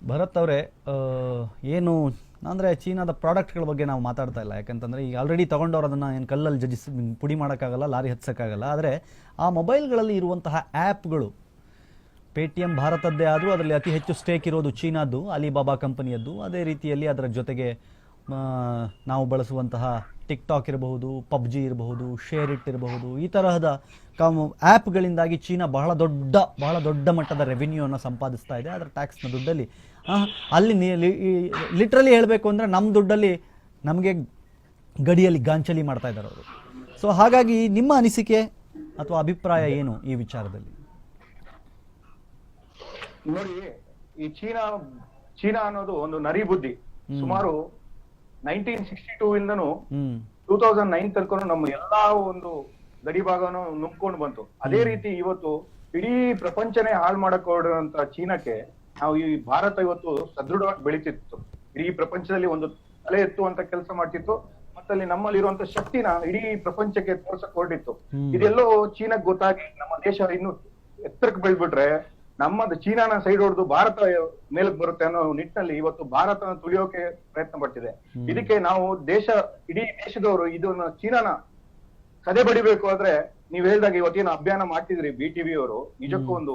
ಭರತ್ ಅವರೇ, ಏನು ಅಂದರೆ ಚೀನಾದ ಪ್ರಾಡಕ್ಟ್ಗಳ ಬಗ್ಗೆ ನಾವು ಮಾತಾಡ್ತಾ ಇಲ್ಲ. ಯಾಕಂತಂದರೆ ಈಗ ಆಲ್ರೆಡಿ ತೊಗೊಂಡವ್ರು ಅದನ್ನು ಏನು ಕಲ್ಲಲ್ಲಿ ಜಜ್ಜಿಸಿ ಪುಡಿ ಮಾಡೋಕ್ಕಾಗಲ್ಲ, ಲಾರಿ ಹತ್ಸೋಕ್ಕಾಗಲ್ಲ. ಆದರೆ ಆ ಮೊಬೈಲ್ಗಳಲ್ಲಿ ಇರುವಂತಹ ಆ್ಯಪ್ಗಳು, ಪೇಟಿಎಂ ಭಾರತದ್ದೇ ಆದರೂ ಅದರಲ್ಲಿ ಅತಿ ಹೆಚ್ಚು ಸ್ಟೇಕ್ ಇರೋದು ಚೀನಾದ್ದು, ಅಲಿಬಾಬಾ ಕಂಪನಿಯದ್ದು. ಅದೇ ರೀತಿಯಲ್ಲಿ ಅದರ ಜೊತೆಗೆ ನಾವು ಬಳಸುವಂತಹ ಟಿಕ್ಟಾಕ್ ಇರಬಹುದು, ಪಬ್ಜಿ ಇರಬಹುದು, ಶೇರ್ ಇಟ್ ಇರಬಹುದು, ಈ ತರಹದ ಆ್ಯಪ್ಗಳಿಂದಾಗಿ ಚೀನಾ ಬಹಳ ದೊಡ್ಡ ಮಟ್ಟದ ರೆವಿನ್ಯೂವನ್ನು ಸಂಪಾದಿಸ್ತಾ ಇದೆ. ಅದರ ಟ್ಯಾಕ್ಸ್ನ ದುಡ್ಡಲ್ಲಿ ಅಲ್ಲಿ ಲಿಟ್ರಲಿ ಹೇಳಬೇಕು ಅಂದರೆ ನಮ್ಮ ದುಡ್ಡಲ್ಲಿ ನಮಗೆ ಗಡಿಯಲ್ಲಿ ಗಾಂಚಲಿ ಮಾಡ್ತಾ ಇದ್ದಾರೆ ಅವರು. ಸೊ ಹಾಗಾಗಿ ನಿಮ್ಮ ಅನಿಸಿಕೆ ಅಥವಾ ಅಭಿಪ್ರಾಯ ಏನು ಈ ವಿಚಾರದಲ್ಲಿ? ನೋಡಿ, ಈ ಚೀನಾ ಅನ್ನೋದು ಒಂದು ನರಿ ಬುದ್ಧಿ. ಸುಮಾರು 1962 ಇಂದನು 2009 ತನಕ ನಮ್ಮ ಎಲ್ಲಾ ಒಂದು ಗಡಿ ಭಾಗವನ್ನು ನುಗ್ಕೊಂಡು ಬಂತು. ಅದೇ ರೀತಿ ಇವತ್ತು ಇಡೀ ಪ್ರಪಂಚನೇ ಹಾಳು ಮಾಡಕ್ ಹೊರಡುವಂತ ಚೀನಾಕ್ಕೆ ನಾವು ಈ ಭಾರತ ಇವತ್ತು ಸದೃಢವಾಗಿ ಬೆಳಿತಿತ್ತು. ಇಡೀ ಪ್ರಪಂಚದಲ್ಲಿ ಒಂದು ತಲೆ ಎತ್ತುವಂತ ಕೆಲಸ ಮಾಡ್ತಿತ್ತು. ಮತ್ತಲ್ಲಿ ನಮ್ಮಲ್ಲಿ ಇರುವಂತ ಶಕ್ತಿನ ಇಡೀ ಪ್ರಪಂಚಕ್ಕೆ ತೋರ್ಸಕ್ ಹೊರಟಿತ್ತು. ಇದೆಲ್ಲೋ ಚೀನಾಕ್ ಗೊತ್ತಾಗಿ ನಮ್ಮ ದೇಶ ಇನ್ನು ಎತ್ತರಕ್ಕೆ ಬೆಳ್ಬಿಟ್ರೆ ನಮ್ಮದು ಚೀನಾನ ಸೈಡ್ ಹೊಡೆದು ಭಾರತ ಮೇಲಕ್ಕೆ ಬರುತ್ತೆ ಅನ್ನೋ ನಿಟ್ಟಿನಲ್ಲಿ ಇವತ್ತು ಭಾರತನ ತುಳಿಯೋಕೆ ಪ್ರಯತ್ನ ಪಡ್ತಿದೆ. ಇದಕ್ಕೆ ನಾವು ಇಡೀ ದೇಶದವರು ಇದನ್ನ ಚೀನಾನ ಸದೆ ಬಡಿಬೇಕು ಆದ್ರೆ ನೀವ್ ಹೇಳ್ದಾಗ ಇವತ್ತೇನು ಅಭಿಯಾನ ಮಾಡ್ತಿದ್ರಿ BTV ಅವರು, ನಿಜಕ್ಕೂ ಒಂದು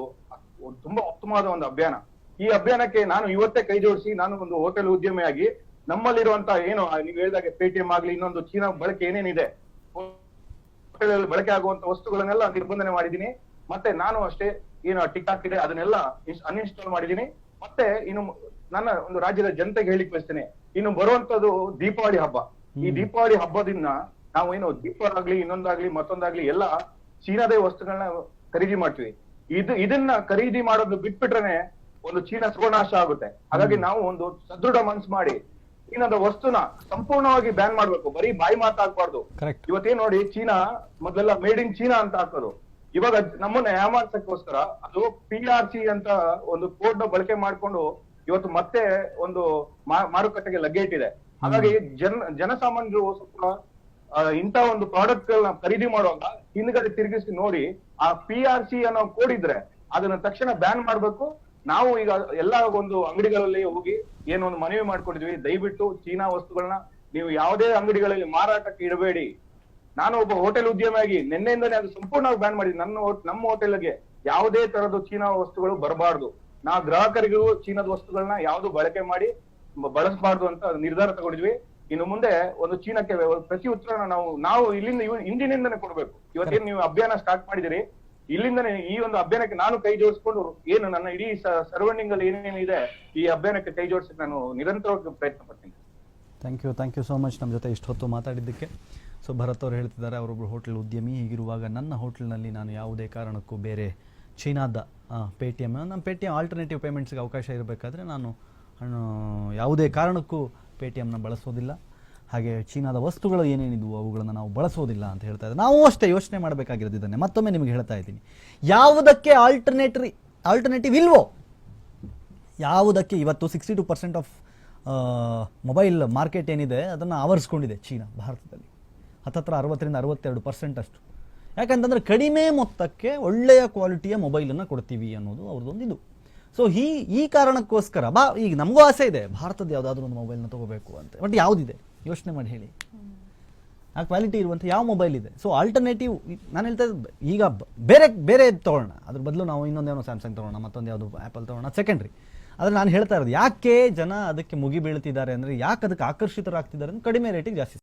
ತುಂಬಾ ಉತ್ತಮವಾದ ಒಂದು ಅಭಿಯಾನ. ಈ ಅಭಿಯಾನಕ್ಕೆ ನಾನು ಇವತ್ತೇ ಕೈ ಜೋಡಿಸಿ, ನಾನು ಒಂದು ಹೋಟೆಲ್ ಉದ್ಯಮಿಯಾಗಿ ನಮ್ಮಲ್ಲಿರುವಂತ ಏನು ನೀವ್ ಹೇಳಿದಾಗ ಪೇಟಿಎಂ ಆಗ್ಲಿ ಇನ್ನೊಂದು ಚೀನಾ ಬಳಕೆ ಏನೇನಿದೆ, ಹೋಟೆಲ್ ಬಳಕೆ ಆಗುವಂತ ವಸ್ತುಗಳನ್ನೆಲ್ಲ ನಿರ್ಬಂಧನೆ ಮಾಡಿದೀನಿ. ಮತ್ತೆ ನಾನು ಅಷ್ಟೇ ಏನು ಟಿಕ್ಟಾಕ್ ಇದೆ ಅದನ್ನೆಲ್ಲ ಅನ್ಇನ್ಸ್ಟಾಲ್ ಮಾಡಿದೀನಿ. ಮತ್ತೆ ಇನ್ನು ನನ್ನ ಒಂದು ರಾಜ್ಯದ ಜನತೆಗೆ ಹೇಳಿಕ್ ಬಯಸ್ತೇನೆ, ಇನ್ನು ಬರುವಂತದ್ದು ದೀಪಾವಳಿ ಹಬ್ಬ. ಈ ದೀಪಾವಳಿ ಹಬ್ಬದಿಂದ ನಾವು ಏನು ದೀಪ ಆಗ್ಲಿ ಇನ್ನೊಂದಾಗ್ಲಿ ಮತ್ತೊಂದಾಗ್ಲಿ ಎಲ್ಲ ಚೀನಾದೇ ವಸ್ತುಗಳನ್ನ ಖರೀದಿ ಮಾಡ್ತೀವಿ. ಇದನ್ನ ಖರೀದಿ ಮಾಡೋದು ಬಿಟ್ಬಿಟ್ರೆ ಒಂದು ಚೀನಾ ಸರ್ವನಾಶ ಆಗುತ್ತೆ. ಹಾಗಾಗಿ ನಾವು ಒಂದು ಸದೃಢ ಮನ್ಸು ಮಾಡಿ ಚೀನಾದ ವಸ್ತುನ ಸಂಪೂರ್ಣವಾಗಿ ಬ್ಯಾನ್ ಮಾಡ್ಬೇಕು. ಬರೀ ಬಾಯಿ ಮಾತಾಡ್ಬಾರ್ದು. ಇವತ್ತೇನ್ ನೋಡಿ, ಚೀನಾ ಮೊದಲೆಲ್ಲ ಮೇಡ್ ಇನ್ ಚೀನಾ ಅಂತ ಹಾಕೋದು, ಇವಾಗ ನಮ್ಮನ್ನ ಯಾಮಾರ್ಸಕ್ಕೋಸ್ಕರ ಅದು PRC ಅಂತ ಒಂದು ಕೋಡ್ ನ ಬಳಕೆ ಮಾಡ್ಕೊಂಡು ಇವತ್ತು ಮತ್ತೆ ಒಂದು ಮಾರುಕಟ್ಟೆಗೆ ಲಗ್ಗೆ ಇಟ್ಟಿದೆ. ಹಾಗಾಗಿ ಜನಸಾಮಾನ್ಯರು ಸ್ವಲ್ಪ ಇಂತ ಒಂದು ಪ್ರಾಡಕ್ಟ್ ಗಳನ್ನ ಖರೀದಿ ಮಾಡುವಾಗ ಹಿಂದ್ಗಡೆ ತಿರುಗಿಸಿ ನೋಡಿ, ಆ PRC ಅನ್ನೋ ಕೋಡ್ ಇದ್ರೆ ಅದನ್ನ ತಕ್ಷಣ ಬ್ಯಾನ್ ಮಾಡ್ಬೇಕು. ನಾವು ಈಗ ಎಲ್ಲಾ ಒಂದು ಅಂಗಡಿಗಳಲ್ಲಿ ಹೋಗಿ ಏನೊಂದು ಮನವಿ ಮಾಡ್ಕೊಂಡಿದ್ವಿ, ದಯವಿಟ್ಟು ಚೀನಾ ವಸ್ತುಗಳನ್ನ ನೀವು ಯಾವುದೇ ಅಂಗಡಿಗಳಲ್ಲಿ ಮಾರಾಟಕ್ಕೆ ಇಡಬೇಡಿ. ನಾನು ಒಬ್ಬ ಹೋಟೆಲ್ ಉದ್ಯಮಿಯಾಗಿ ನಿನ್ನೆಯಿಂದನೇ ಅದು ಸಂಪೂರ್ಣವಾಗಿ ಬ್ಯಾನ್ ಮಾಡಿದ್ವಿ. ನಮ್ಮ ಹೋಟೆಲ್ಗೆ ಯಾವುದೇ ತರದ್ದು ಚೀನಾ ವಸ್ತುಗಳು ಬರಬಾರ್ದು. ನಾವು ಗ್ರಾಹಕರಿಗೂ ಚೀನಾದ ವಸ್ತುಗಳನ್ನ ಯಾವ್ದು ಬಳಕೆ ಮಾಡಿ ಬಳಸಬಾರ್ದು ಅಂತ ನಿರ್ಧಾರ ತಗೊಂಡಿದ್ವಿ. ಇನ್ನು ಮುಂದೆ ಒಂದು ಚೀನಾಕ್ಕೆ ಪ್ರತಿ ಉತ್ತರನ ನಾವು ಇಲ್ಲಿಂದ ಇಂದಿನಿಂದನೇ ಕೊಡ್ಬೇಕು. ಇವತ್ತೇನು ನೀವು ಅಭಿಯಾನ ಸ್ಟಾರ್ಟ್ ಮಾಡಿದಿರಿ, ಇಲ್ಲಿಂದನೇ ಈ ಒಂದು ಅಭಿಯಾನಕ್ಕೆ ನಾನು ಕೈ ಜೋಡಿಸ್ಕೊಂಡು ಏನು ನನ್ನ ಇಡೀ ಸರೌಂಡಿಂಗ್ ಅಲ್ಲಿ ಏನೇನಿದೆ ಈ ಅಭಿಯಾನಕ್ಕೆ ಕೈ ಜೋಡಿಸಕ್ಕೆ ನಾನು ನಿರಂತರವಾಗಿ ಪ್ರಯತ್ನ ಪಡ್ತೀನಿ. ಥ್ಯಾಂಕ್ ಯು ಸೋ ಮಚ್ ನಮ್ಮ ಜೊತೆ ಇಷ್ಟು ಹೊತ್ತು ಮಾತಾಡಿದ್ದಕ್ಕೆ. ಸೊ ಭರತ್ ಅವರು ಹೇಳ್ತಿದ್ದಾರೆ, ಅವರೊಬ್ಬರು ಹೋಟೆಲ್ ಉದ್ಯಮಿ. ಹೀಗಿರುವಾಗ ನನ್ನ ಹೋಟೆಲ್ನಲ್ಲಿ ನಾನು ಯಾವುದೇ ಕಾರಣಕ್ಕೂ ಬೇರೆ ಚೀನಾದ ಪೇಟಿಎಮ್, ನಮ್ಮ ಪೇಟಿಎಮ್ ಆಲ್ಟರ್ನೇಟಿವ್ ಪೇಮೆಂಟ್ಸ್ಗೆ ಅವಕಾಶ ಇರಬೇಕಾದ್ರೆ ನಾನು ಯಾವುದೇ ಕಾರಣಕ್ಕೂ ಪೇಟಿಎಮ್ನ ಬಳಸೋದಿಲ್ಲ. ಹಾಗೆ ಚೀನಾದ ವಸ್ತುಗಳು ಏನೇನಿದ್ವು ಅವುಗಳನ್ನು ನಾವು ಬಳಸೋದಿಲ್ಲ ಅಂತ ಹೇಳ್ತಾ ಇದ್ದಾರೆ. ನಾವು ಅಷ್ಟೇ ಯೋಚನೆ ಮಾಡಬೇಕಾಗಿರೋದು ಇದನ್ನೇ. ಮತ್ತೊಮ್ಮೆ ನಿಮಗೆ ಹೇಳ್ತಾ ಇದ್ದೀನಿ, ಯಾವುದಕ್ಕೆ ಆಲ್ಟರ್ನೇಟಿವ್ ಇಲ್ವೋ, ಯಾವುದಕ್ಕೆ ಇವತ್ತು 62% ಆಫ್ ಮೊಬೈಲ್ ಮಾರ್ಕೆಟ್ ಏನಿದೆ ಅದನ್ನು ಆವರಿಸ್ಕೊಂಡಿದೆ ಚೀನಾ ಭಾರತದಲ್ಲಿ. ಹತ್ತತ್ರ 60-62% ಅಷ್ಟು. ಯಾಕಂತಂದರೆ ಕಡಿಮೆ ಮೊತ್ತಕ್ಕೆ ಒಳ್ಳೆಯ ಕ್ವಾಲಿಟಿಯ ಮೊಬೈಲನ್ನು ಕೊಡ್ತೀವಿ ಅನ್ನೋದು ಅವ್ರದ್ದೊಂದು ಇದು. ಸೊ ಈ ಕಾರಣಕ್ಕೋಸ್ಕರ ಈಗ ನಮಗೂ ಆಸೆ ಇದೆ ಭಾರತದ ಯಾವುದಾದ್ರೂ ಒಂದು ಮೊಬೈಲ್ನ ತೊಗೋಬೇಕು ಅಂತ. ಬಟ್ ಯಾವುದಿದೆ ಯೋಚನೆ ಮಾಡಿ ಹೇಳಿ, ಆ ಕ್ವಾಲಿಟಿ ಇರುವಂಥ ಯಾವ ಮೊಬೈಲ್ ಇದೆ? ಸೊ ಆಲ್ಟರ್ನೇಟಿವ್ ನಾನು ಹೇಳ್ತಾ ಇದ್ದೆ, ಈಗ ಬೇರೆ ತೊಗೊಳ್ಳೋಣ, ಅದ್ರ ಬದಲು ನಾವು ಇನ್ನೊಂದೇನೋ ಸ್ಯಾಮ್ಸಂಗ್ ತೊಗೊಳ್ಳೋಣ, ಮತ್ತೊಂದು ಯಾವುದು ಆ್ಯಪಲ್ ತೊಗೊಳ್ಳೋಣ, ಸೆಕೆಂಡ್ರಿ. ಆದರೆ ನಾನು ಹೇಳ್ತಾ ಇರೋದು, ಯಾಕೆ ಜನ ಅದಕ್ಕೆ ಮುಗಿ ಬೀಳ್ತಿದ್ದಾರೆ ಅಂದರೆ, ಯಾಕೆ ಅದಕ್ಕೆ ಆಕರ್ಷಿತರಾಗ್ತಿದ್ದಾರೆ ಅಂದರೆ ಕಡಿಮೆ ರೇಟಿಗೆ ಜಾಸ್ತಿ